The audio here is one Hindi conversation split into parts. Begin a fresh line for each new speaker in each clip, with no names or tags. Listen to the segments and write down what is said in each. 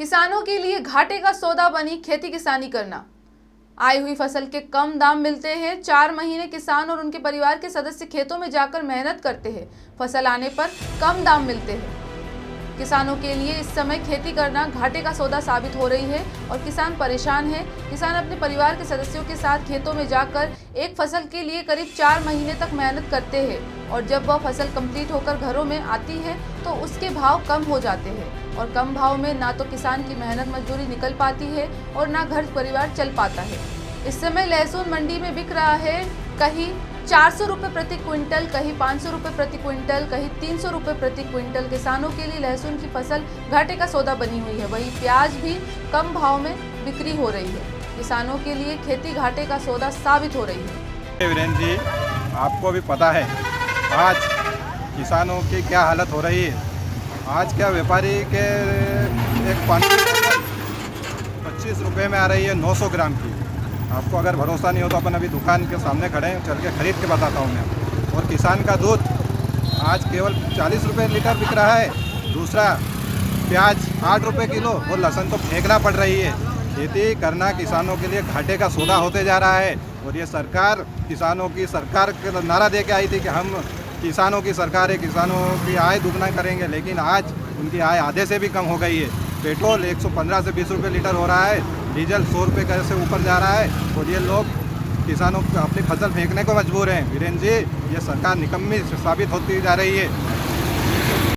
किसानों के लिए घाटे का सौदा बनी खेती किसानी करना। आई हुई फसल के कम दाम मिलते हैं। 4 महीने किसान और उनके परिवार के सदस्य खेतों में जाकर मेहनत करते हैं। फसल आने पर कम दाम मिलते हैं। किसानों के लिए इस समय खेती करना घाटे का सौदा साबित हो रही है और किसान परेशान है। किसान अपने परिवार के सदस्यों के साथ खेतों में जाकर एक फसल के लिए करीब 4 महीने तक मेहनत करते हैं और जब वह फसल कंप्लीट होकर घरों में आती है तो उसके भाव कम हो जाते हैं और कम भाव में ना तो किसान की मेहनत मजदूरी निकल पाती है और ना घर परिवार चल पाता है। इस समय लहसुन मंडी में बिक रहा है कहीं 400 रुपये प्रति क्विंटल, कहीं 500 रुपये प्रति क्विंटल, कहीं 300 रुपये प्रति क्विंटल। किसानों के लिए लहसुन की फसल घाटे का सौदा बनी हुई है। वहीं प्याज भी कम भाव में बिक्री हो रही है। किसानों के लिए खेती घाटे का सौदा साबित हो रही है।
वीरेंद्र जी, आपको भी पता है आज किसानों की क्या हालत हो रही है। आज क्या व्यापारी के एक पानी 25 रुपये में आ रही है 900 ग्राम की। आपको अगर भरोसा नहीं हो तो अपन अभी दुकान के सामने खड़े हैं, चल के खरीद के बताता हूँ मैं। और किसान का दूध आज केवल 40 रुपये लीटर बिक रहा है। दूसरा प्याज 8 रुपये किलो और लहसुन तो फेंकना पड़ रही है। खेती करना किसानों के लिए घाटे का सौदा होते जा रहा है। और ये सरकार किसानों की सरकार का नारा दे के आई थी कि हम किसानों की सरकार है, किसानों की आय दुगना करेंगे, लेकिन आज उनकी आय आधे से भी कम हो गई है। पेट्रोल 115 से 20 रुपये लीटर हो रहा है, डीजल 100 रुपये से ऊपर जा रहा है और ये लोग किसानों को अपनी फसल फेंकने को मजबूर हैं। वीरेंद्र जी, ये सरकार निकम्मी साबित होती जा रही है।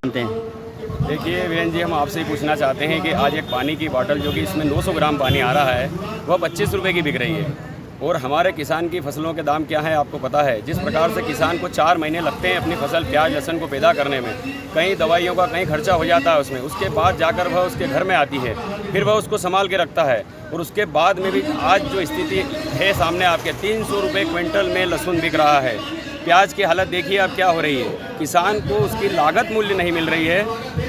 देखिए वीरेंद्र जी, हम आपसे ही पूछना चाहते हैं कि आज एक पानी की बोतल जो कि इसमें 900 ग्राम पानी आ रहा है वह 25 रुपये की बिक रही है और हमारे किसान की फसलों के दाम क्या है आपको पता है। जिस प्रकार से किसान को 4 महीने लगते हैं अपनी फसल प्याज लहसुन को पैदा करने में, कहीं दवाइयों का कहीं खर्चा हो जाता है उसमें, उसके बाद जाकर वह उसके घर में आती है, फिर वह उसको संभाल के रखता है और उसके बाद में भी आज जो स्थिति है सामने आपके 300 रुपये क्विंटल में लहसुन बिक रहा है। प्याज की हालत देखिए अब क्या हो रही है। किसान को उसकी लागत मूल्य नहीं मिल रही है,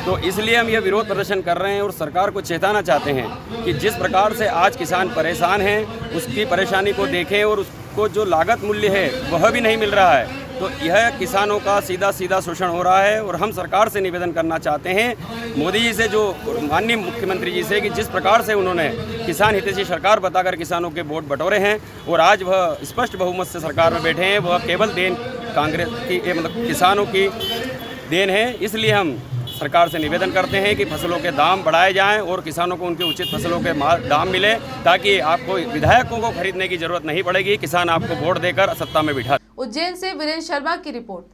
तो इसलिए हम यह विरोध प्रदर्शन कर रहे हैं और सरकार को चेताना चाहते हैं कि जिस प्रकार से आज किसान परेशान हैं उसकी परेशानी को देखें और उसको जो लागत मूल्य है वह भी नहीं मिल रहा है। तो यह किसानों का सीधा शोषण हो रहा है और हम सरकार से निवेदन करना चाहते हैं, मोदी जी से, जो माननीय मुख्यमंत्री जी से, कि जिस प्रकार से उन्होंने किसान हितैषी सरकार बताकर किसानों के वोट बटोरे हैं और आज वह स्पष्ट बहुमत से सरकार में बैठे हैं, वह केवल देन कांग्रेस की मतलब किसानों की देन है। इसलिए हम सरकार से निवेदन करते हैं कि फसलों के दाम बढ़ाए जाएं और किसानों को उनके उचित फसलों के दाम मिले, ताकि आपको विधायकों को खरीदने की जरूरत नहीं पड़ेगी, किसान आपको वोट देकर सत्ता में बिठा।
उज्जैन से वीरेंद्र शर्मा की रिपोर्ट।